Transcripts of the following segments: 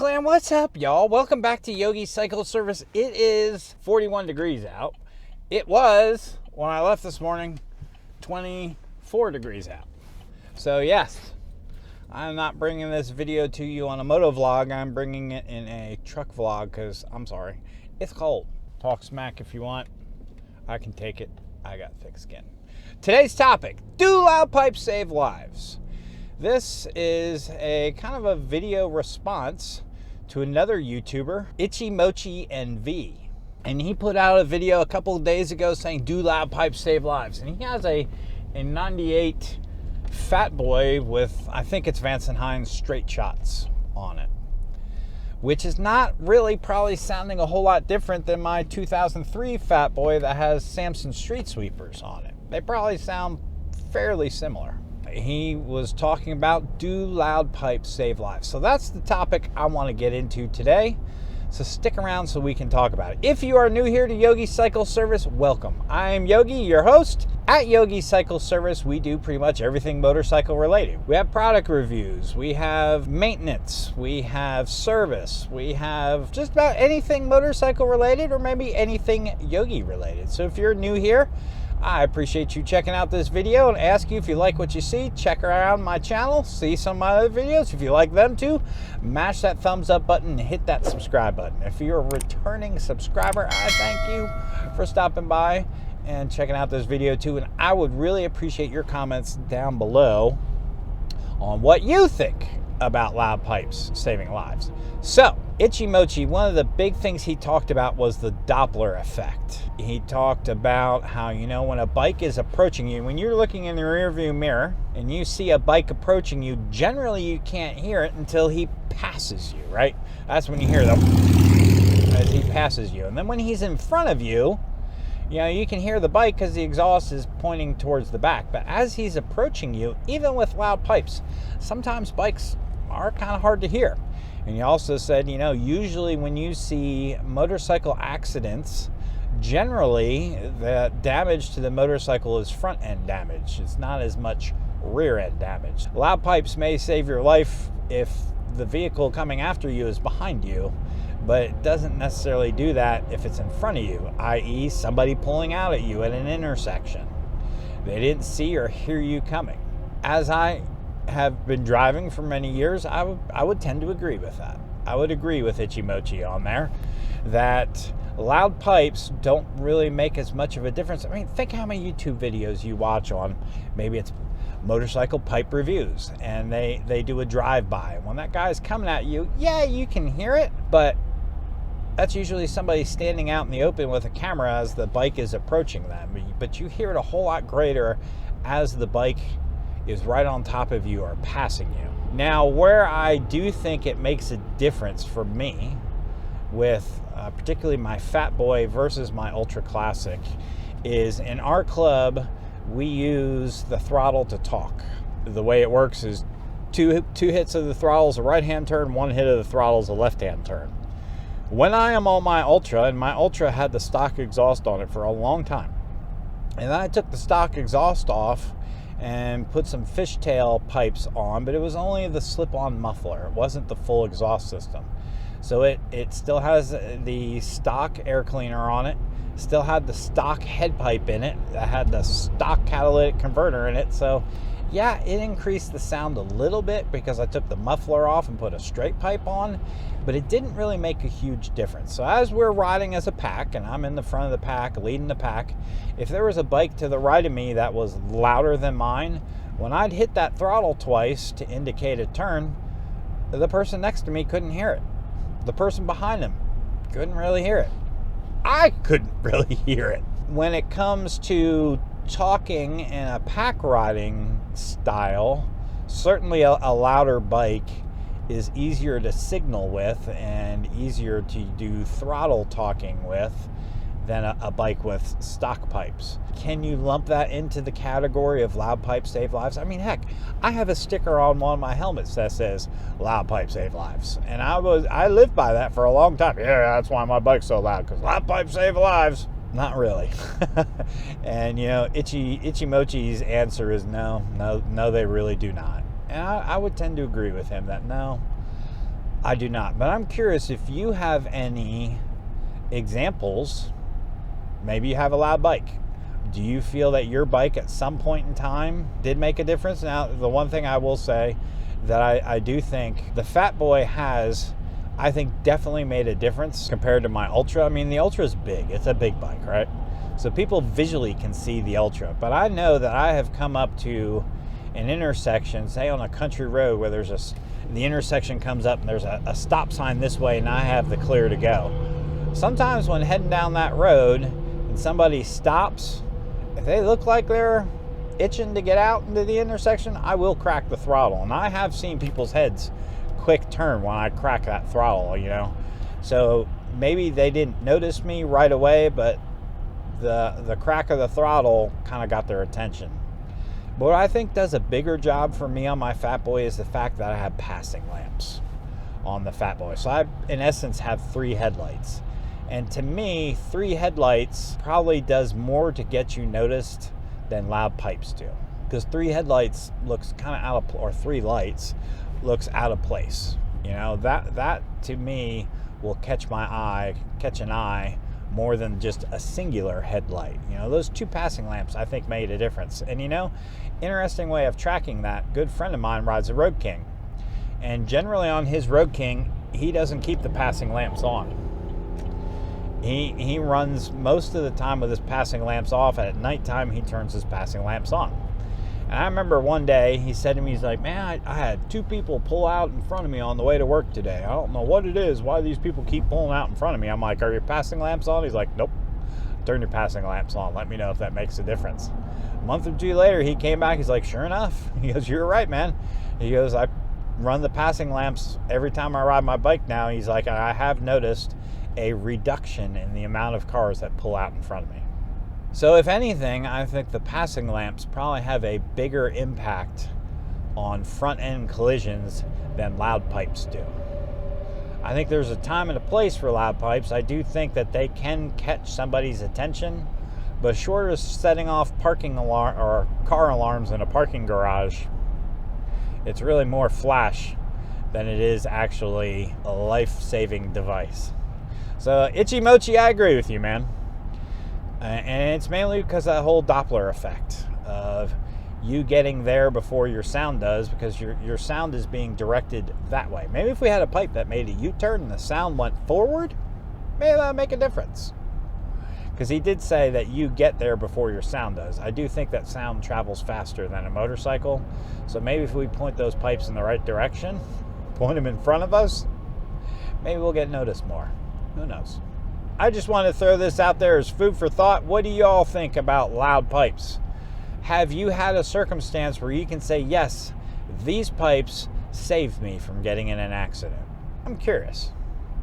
Clan, what's up, y'all? Welcome back to Yogi Cycle Service. It is 41 degrees out. It was, when I left this morning, 24 degrees out. So yes, I'm not bringing this video to you on a moto vlog. I'm bringing it in a truck vlog because, I'm sorry, it's cold. Talk smack if you want. I can take it. I got thick skin. Today's topic, do loud pipes save lives? This is a kind of a video response to another YouTuber, Itchy Mochi NV. And he put out a video a couple of days ago saying, do loud pipes save lives? And he has a 98 Fat Boy with, I think it's Vance & Hines straight shots on it, which is not really probably sounding a whole lot different than my 2003 Fat Boy that has Samson street sweepers on it. They probably sound fairly similar. He was talking about, do loud pipes save lives? So that's the topic I want to get into today. So stick around so we can talk about it. If you are new here to Yogi Cycle Service, welcome. I am Yogi, your host. At Yogi Cycle Service, we do pretty much everything motorcycle related. We have product reviews, we have maintenance, we have service, we have just about anything motorcycle related or maybe anything Yogi related. So if you're new here, I appreciate you checking out this video and ask you if you like what you see, check around my channel, see some of my other videos. If you like them too, mash that thumbs up button and hit that subscribe button. If you're a returning subscriber, I thank you for stopping by and checking out this video too. And I would really appreciate your comments down below on what you think about loud pipes saving lives. So, Itchy Mochi, one of the big things he talked about was the Doppler effect. He talked about how, you know, when a bike is approaching you, when you're looking in the rearview mirror and you see a bike approaching you, generally you can't hear it until he passes you, right? That's when you hear them as he passes you. And then when he's in front of you, you know, you can hear the bike because the exhaust is pointing towards the back. But as he's approaching you, even with loud pipes, sometimes bikes are kind of hard to hear. And he also said, you know, usually when you see motorcycle accidents, generally the damage to the motorcycle is front end damage. It's not as much rear end damage. Loud pipes may save your life if the vehicle coming after you is behind you, but it doesn't necessarily do that if it's in front of you, i.e. somebody pulling out at you at an intersection. They didn't see or hear you coming. As I have been driving for many years, I would tend to agree with that. I would agree with Itchy Mochi on there that loud pipes don't really make as much of a difference. I mean, think how many YouTube videos you watch on, maybe it's motorcycle pipe reviews, and they do a drive-by. When that guy's coming at you, yeah, you can hear it, but that's usually somebody standing out in the open with a camera as the bike is approaching them. But you hear it a whole lot greater as the bike is right on top of you or passing you. Now, where I do think it makes a difference for me with particularly my Fat Boy versus my Ultra Classic is in our club, we use the throttle to talk. The way it works is two hits of the throttle is a right-hand turn, one hit of the throttle is a left-hand turn. When I am on my Ultra, and my Ultra had the stock exhaust on it for a long time, and I took the stock exhaust off and put some fishtail pipes on, but it was only the slip-on muffler. It wasn't the full exhaust system. So it still has the stock air cleaner on it, still had the stock head pipe in it, that had the stock catalytic converter in it. So yeah, it increased the sound a little bit because I took the muffler off and put a straight pipe on, but it didn't really make a huge difference. So as we're riding as a pack, and I'm in the front of the pack, leading the pack, if there was a bike to the right of me that was louder than mine, when I'd hit that throttle twice to indicate a turn, the person next to me couldn't hear it. The person behind him couldn't really hear it. I couldn't really hear it. When it comes to talking in a pack riding style, certainly a louder bike is easier to signal with and easier to do throttle talking with than a bike with stock pipes. Can you lump that into the category of loud pipes save lives? I mean, heck, I have a sticker on one of my helmets that says loud pipes save lives, and I lived by that for a long time. Yeah, that's why my bike's so loud, because loud pipes save lives. Not really. And you know, Itchy Mochi's answer is no, they really do not. And I would tend to agree with him that no, I do not, but I'm curious if you have any examples. Maybe you have a loud bike. Do you feel that your bike at some point in time did make a difference? Now, the one thing I will say that I do think the Fat Boy has, I think, definitely made a difference compared to my Ultra. I mean, the Ultra is big. It's a big bike, right? So people visually can see the Ultra. But I know that I have come up to an intersection, say on a country road where the intersection comes up and there's a stop sign this way and I have the clear to go. Sometimes when heading down that road and somebody stops, if they look like they're itching to get out into the intersection, I will crack the throttle. And I have seen people's heads quick turn when I crack that throttle, you know. So maybe they didn't notice me right away, but the crack of the throttle kind of got their attention. But what I think does a bigger job for me on my Fat Boy is the fact that I have passing lamps on the Fat Boy. So I, in essence, have 3 headlights. And to me, 3 headlights probably does more to get you noticed than loud pipes do. Because 3 headlights looks kind of out of, or 3 lights looks out of place. You know, that to me will catch an eye more than just a singular headlight. You know, those 2 passing lamps I think made a difference. And you know, interesting way of tracking that, good friend of mine rides a Road King. And generally on his Road King, he doesn't keep the passing lamps on. He runs most of the time with his passing lamps off, and at nighttime he turns his passing lamps on. And I remember one day he said to me, he's like, man, I had 2 people pull out in front of me on the way to work today. I don't know what it is, why these people keep pulling out in front of me. I'm like, are your passing lamps on? He's like, nope. Turn your passing lamps on. Let me know if that makes a difference. A month or 2 later, he came back. He's like, sure enough. He goes, you're right, man. He goes, I run the passing lamps every time I ride my bike now. He's like, I have noticed a reduction in the amount of cars that pull out in front of me. So if anything, I think the passing lamps probably have a bigger impact on front end collisions than loud pipes do. I think there's a time and a place for loud pipes. I do think that they can catch somebody's attention, but short of setting off parking alarm or car alarms in a parking garage, it's really more flash than it is actually a life-saving device. So, Itchy Mochi, I agree with you, man. And it's mainly because of that whole Doppler effect of you getting there before your sound does, because your sound is being directed that way. Maybe if we had a pipe that made a U-turn and the sound went forward, maybe that would make a difference. Because he did say that you get there before your sound does. I do think that sound travels faster than a motorcycle. So maybe if we point those pipes in the right direction, point them in front of us, maybe we'll get noticed more. Who knows? I just want to throw this out there as food for thought. What do you all think about loud pipes? Have you had a circumstance where you can say, yes, these pipes saved me from getting in an accident? I'm curious.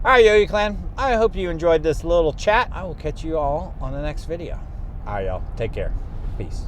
All right, Yogi Clan, I hope you enjoyed this little chat. I will catch you all on the next video. All right, y'all. Take care. Peace.